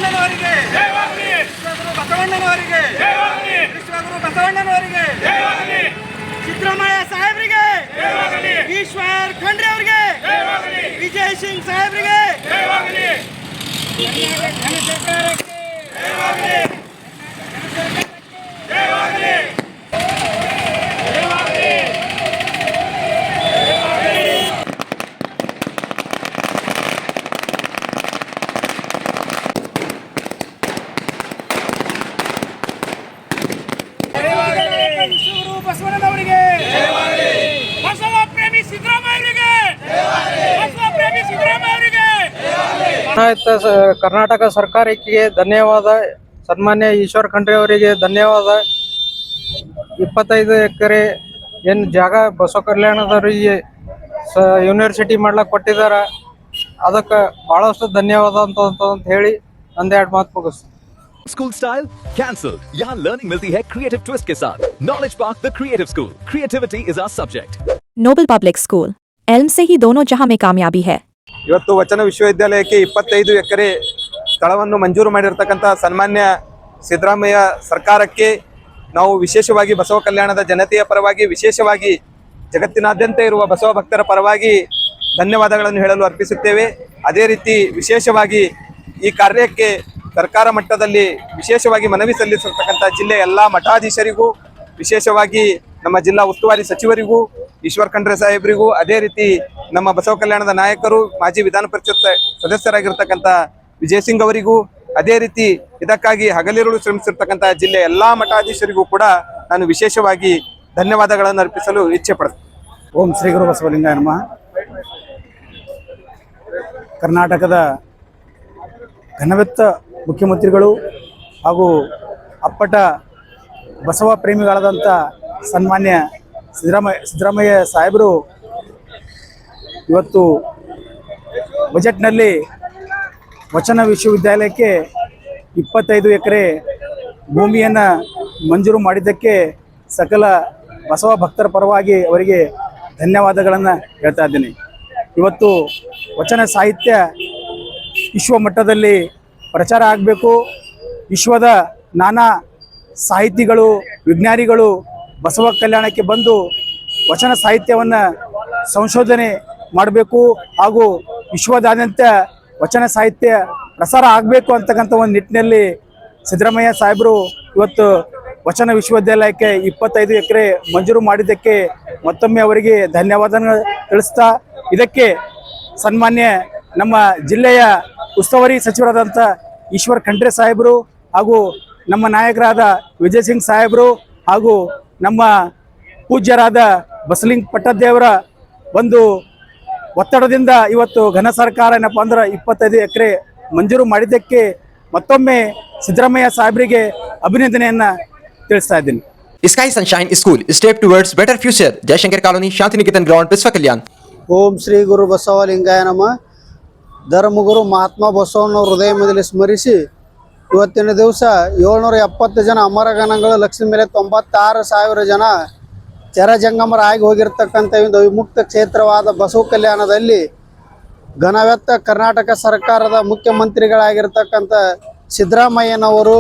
ಬಸವಣ್ಣನವರಿಗೆ ವಿಶ್ವಗುರು ಬಸವಣ್ಣನವರಿಗೆ ವಿಶ್ವಗುರು ಬಸವಣ್ಣನವರಿಗೆ ಸಿದ್ದರಾಮಯ್ಯ ಸಾಹೇಬರಿಗೆ ಈಶ್ವರ್ ಖಂಡ್ರೆ ಅವರಿಗೆ ವಿಜಯ್ ಸಿಂಗ್ ಸಾಹೇಬರಿಗೆ ಬಸವಣ್ಣನವರಿಗೆ ಬಸವ ಪ್ರೇಮಿ ಸಿದ್ದರಾಮಯ್ಯರಿಗೆ ಬಸವ ಪ್ರೇಮಿ ಸಿದ್ದರಾಮಯ್ಯರಿಗೆ ಕರ್ನಾಟಕ ಸರ್ಕಾರಕ್ಕೆ ಧನ್ಯವಾದ. ಸನ್ಮಾನ್ಯ ಈಶ್ವರ್ ಖಂಡ್ರೆ ಅವರಿಗೆ ಧನ್ಯವಾದ. 25 ಎಕರೆ ಏನು ಜಾಗ ಬಸವ ಕಲ್ಯಾಣದವರಿಗೆ ಯೂನಿವರ್ಸಿಟಿ ಮಾಡ್ಲಕ್ಕೆ ಕೊಟ್ಟಿದಾರ. ಅದಕ್ಕೆ ಬಹಳಷ್ಟು ಧನ್ಯವಾದ ಅಂತ ಹೇಳಿ ಒಂದೆರಡು ಮಾತು ಮುಗಿಸ್ತೀನಿ. School style cancel. यहाँ लर्निंग मिलती है क्रिएटिव ट्विस्ट के साथ। Knowledge park the creative school. Creativity is our subject. Noble public school एल्म से ही दोनों जहां में कामयाबी है। ಇವತ್ತು ವಚನ ವಿಶ್ವವಿದ್ಯಾಲಯಕ್ಕೆ 25 ಎಕರೆ ಸ್ಥಳವನ್ನು ಮಂಜೂರು ಮಾಡಿರತಕ್ಕಂತ ಸನ್ಮಾನ್ಯ ಸಿದ್ದರಾಮಯ್ಯ ಸರ್ಕಾರಕ್ಕೆ ನಾವು ವಿಶೇಷವಾಗಿ ಬಸವ ಕಲ್ಯಾಣದ ಜನತೆಯ ಪರವಾಗಿ, ವಿಶೇಷವಾಗಿ ಜಗತ್ತಿನಾದ್ಯಂತ ಇರುವ ಬಸವ ಭಕ್ತರ ಪರವಾಗಿ ಧನ್ಯವಾದಗಳನ್ನು ಹೇಳಲು ಅರ್ಪಿಸುತ್ತೇವೆ. ಅದೇ ರೀತಿ ವಿಶೇಷವಾಗಿ ಈ ಕಾರ್ಯಕ್ಕೆ ಸರ್ಕಾರ ಮಟ್ಟದಲ್ಲಿ ವಿಶೇಷವಾಗಿ ಮನವಿ ಸಲ್ಲಿಸಿರ್ತಕ್ಕಂಥ ಜಿಲ್ಲೆಯ ಎಲ್ಲ ಮಠಾಧೀಶರಿಗೂ, ವಿಶೇಷವಾಗಿ ನಮ್ಮ ಜಿಲ್ಲಾ ಉಸ್ತುವಾರಿ ಸಚಿವರಿಗೂ, ಈಶ್ವರ್ ಖಂಡ್ರೆ ಸಾಹೇಬರಿಗೂ, ಅದೇ ರೀತಿ ನಮ್ಮ ಬಸವ ಕಲ್ಯಾಣದ ನಾಯಕರು, ಮಾಜಿ ವಿಧಾನ ಪರಿಷತ್ ಸದಸ್ಯರಾಗಿರ್ತಕ್ಕಂಥ ವಿಜಯ್ ಸಿಂಗ್ ಅವರಿಗೂ, ಅದೇ ರೀತಿ ಇದಕ್ಕಾಗಿ ಹಗಲಿರುಳು ಶ್ರಮಿಸಿರ್ತಕ್ಕಂಥ ಜಿಲ್ಲೆಯ ಎಲ್ಲ ಮಠಾಧೀಶರಿಗೂ ಕೂಡ ನಾನು ವಿಶೇಷವಾಗಿ ಧನ್ಯವಾದಗಳನ್ನು ಅರ್ಪಿಸಲು ಇಚ್ಛೆ ಪಡ್ತೇನೆ. ಓಂ ಶ್ರೀ ಗುರು ಬಸವಲಿಂಗಾಯ ನಮಃ. ಕರ್ನಾಟಕದ ಘನವೆತ್ತ ಮುಖ್ಯಮಂತ್ರಿಗಳು ಹಾಗೂ ಅಪ್ಪಟ ಬಸವ ಪ್ರೇಮಿಗಳಾದಂಥ ಸನ್ಮಾನ್ಯ ಸಿದ್ದರಾಮಯ್ಯ ಸಾಹೇಬರು ಇವತ್ತು ಬಜೆಟ್ನಲ್ಲಿ ವಚನ ವಿಶ್ವವಿದ್ಯಾಲಯಕ್ಕೆ 25 ಎಕರೆ ಭೂಮಿಯನ್ನು ಮಂಜೂರು ಮಾಡಿದ್ದಕ್ಕೆ ಸಕಲ ಬಸವ ಭಕ್ತರ ಪರವಾಗಿ ಅವರಿಗೆ ಧನ್ಯವಾದಗಳನ್ನು ಹೇಳ್ತಾ ಇದ್ದೀನಿ. ಇವತ್ತು ವಚನ ಸಾಹಿತ್ಯ ವಿಶ್ವ ಮಟ್ಟದಲ್ಲಿ ಪ್ರಚಾರ ಆಗಬೇಕು. ವಿಶ್ವದ ನಾನಾ ಸಾಹಿತಿಗಳು, ವಿಜ್ಞಾನಿಗಳು ಬಸವ ಕಲ್ಯಾಣಕ್ಕೆ ಬಂದು ವಚನ ಸಾಹಿತ್ಯವನ್ನು ಸಂಶೋಧನೆ ಮಾಡಬೇಕು ಹಾಗೂ ವಿಶ್ವದಾದ್ಯಂತ ವಚನ ಸಾಹಿತ್ಯ ಪ್ರಸಾರ ಆಗಬೇಕು ಅಂತಕ್ಕಂಥ ಒಂದು ನಿಟ್ಟಿನಲ್ಲಿ ಸಿದ್ದರಾಮಯ್ಯ ಸಾಹೇಬರು ಇವತ್ತು ವಚನ ವಿಶ್ವವಿದ್ಯಾಲಯಕ್ಕೆ 25 ಎಕರೆ ಮಂಜೂರು ಮಾಡಿದ್ದಕ್ಕೆ ಮತ್ತೊಮ್ಮೆ ಅವರಿಗೆ ಧನ್ಯವಾದ ತಿಳಿಸ್ತಾ, ಇದಕ್ಕೆ ಸನ್ಮಾನ್ಯ ನಮ್ಮ ಜಿಲ್ಲೆಯ ಉಸ್ತುವಾರಿ ಸಚಿವರಾದಂಥ ಈಶ್ವರ್ ಖಂಡ್ರೆ ಸಾಹೇಬರು ಹಾಗೂ ನಮ್ಮ ನಾಯಕರಾದ ವಿಜಯ್ ಸಿಂಗ್ ಸಾಹೇಬರು ಹಾಗೂ ನಮ್ಮ ಪೂಜ್ಯರಾದ ಬಸಲಿಂಗ ಪಟ್ಟದೇವರ ಒಂದು ಒತ್ತಡದಿಂದ ಇವತ್ತು ಘನ ಸರ್ಕಾರ ಏನಪ್ಪ ಅಂದ್ರೆ 25 ಎಕರೆ ಮಂಜೂರು ಮಾಡಿದ್ದಕ್ಕೆ ಮತ್ತೊಮ್ಮೆ ಸಿದ್ದರಾಮಯ್ಯ ಸಾಹೇಬರಿಗೆ ಅಭಿನಂದನೆಯನ್ನು ತಿಳಿಸ್ತಾ ಇದ್ದೀನಿ. Sky sunshine school step towards better future Jaishankar colony Shantiniketan ground Biswa Kalyan. ಓಂ ಶ್ರೀ ಗುರು ಬಸವಲಿಂಗಾಯ ನಮಃ. ಧರ್ಮಗುರು ಮಹಾತ್ಮ ಬಸವಣ್ಣವ್ರ ಹೃದಯ ಮೊದಲು ಸ್ಮರಿಸಿ ಇವತ್ತಿನ ದಿವಸ 770 ಜನ ಅಮರಗಣಗಳು, ಲಕ್ಷದ ಮೇಲೆ 96,000 ಜನ ಚರಜಂಗಮರಾಗಿ ಹೋಗಿರ್ತಕ್ಕಂಥ ಒಂದು ವಿಮುಕ್ತ ಕ್ಷೇತ್ರವಾದ ಬಸವ ಕಲ್ಯಾಣದಲ್ಲಿ ಘನವೆತ್ತ ಕರ್ನಾಟಕ ಸರ್ಕಾರದ ಮುಖ್ಯಮಂತ್ರಿಗಳಾಗಿರ್ತಕ್ಕಂಥ ಸಿದ್ದರಾಮಯ್ಯನವರು,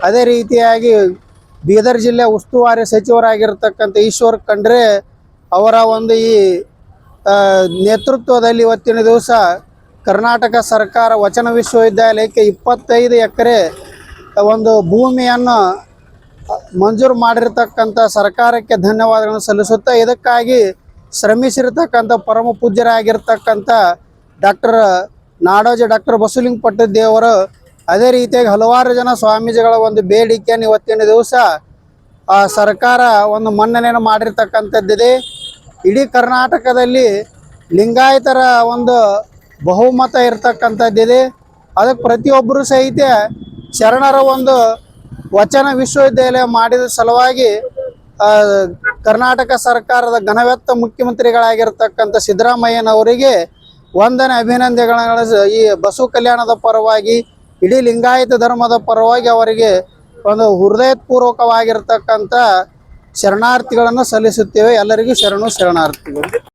ಅದೇ ರೀತಿಯಾಗಿ ಬೀದರ್ ಜಿಲ್ಲೆ ಉಸ್ತುವಾರಿ ಸಚಿವರಾಗಿರ್ತಕ್ಕಂಥ ಈಶ್ವರ್ ಖಂಡ್ರೆ ಅವರ ಒಂದು ಈ ನೇತೃತ್ವದಲ್ಲಿ ಇವತ್ತಿನ ದಿವಸ ಕರ್ನಾಟಕ ಸರ್ಕಾರ ವಚನ ವಿಶ್ವವಿದ್ಯಾಲಯಕ್ಕೆ 25 ಎಕರೆ ಒಂದು ಭೂಮಿಯನ್ನು ಮಂಜೂರು ಮಾಡಿರ್ತಕ್ಕಂಥ ಸರ್ಕಾರಕ್ಕೆ ಧನ್ಯವಾದಗಳನ್ನು ಸಲ್ಲಿಸುತ್ತಾ, ಇದಕ್ಕಾಗಿ ಶ್ರಮಿಸಿರ್ತಕ್ಕಂಥ ಪರಮ ಪೂಜ್ಯರಾಗಿರ್ತಕ್ಕಂಥ ನಾಡೋಜ ಡಾಕ್ಟರ್ ಬಸವಲಿಂಗ ಪಟ್ಟದೇವರು, ಅದೇ ರೀತಿಯಾಗಿ ಹಲವಾರು ಜನ ಸ್ವಾಮೀಜಿಗಳ ಒಂದು ಬೇಡಿಕೆಯನ್ನು ಇವತ್ತಿನ ದಿವಸ ಸರ್ಕಾರ ಒಂದು ಮನ್ನಣೆಯನ್ನು ಮಾಡಿರ್ತಕ್ಕಂಥದ್ದಿದೆ. ಇಡೀ ಕರ್ನಾಟಕದಲ್ಲಿ ಲಿಂಗಾಯತರ ಒಂದು ಬಹುಮತ ಇರತಕ್ಕಂಥದ್ದಿದೆ. ಅದಕ್ಕೆ ಪ್ರತಿಯೊಬ್ಬರು ಸಹಿತ ಶರಣರ ಒಂದು ವಚನ ವಿಶ್ವವಿದ್ಯಾಲಯ ಮಾಡಿದ ಸಲುವಾಗಿ ಕರ್ನಾಟಕ ಸರ್ಕಾರದ ಘನವೆತ್ತ ಮುಖ್ಯಮಂತ್ರಿಗಳಾಗಿರ್ತಕ್ಕಂಥ ಸಿದ್ದರಾಮಯ್ಯನವರಿಗೆ ವಂದನೆ, ಅಭಿನಂದನೆಗಳ ಈ ಬಸವ ಕಲ್ಯಾಣದ ಪರವಾಗಿ, ಇಡೀ ಲಿಂಗಾಯತ ಧರ್ಮದ ಪರವಾಗಿ ಅವರಿಗೆ ಒಂದು ಹೃದಯಪೂರ್ವಕವಾಗಿರ್ತಕ್ಕಂಥ ಶರಣಾರ್ಥಿಗಳನ್ನು ಸಲ್ಲಿಸುತ್ತೇವೆ. ಎಲ್ಲರಿಗೂ ಶರಣಾರ್ಥಿಗಳು.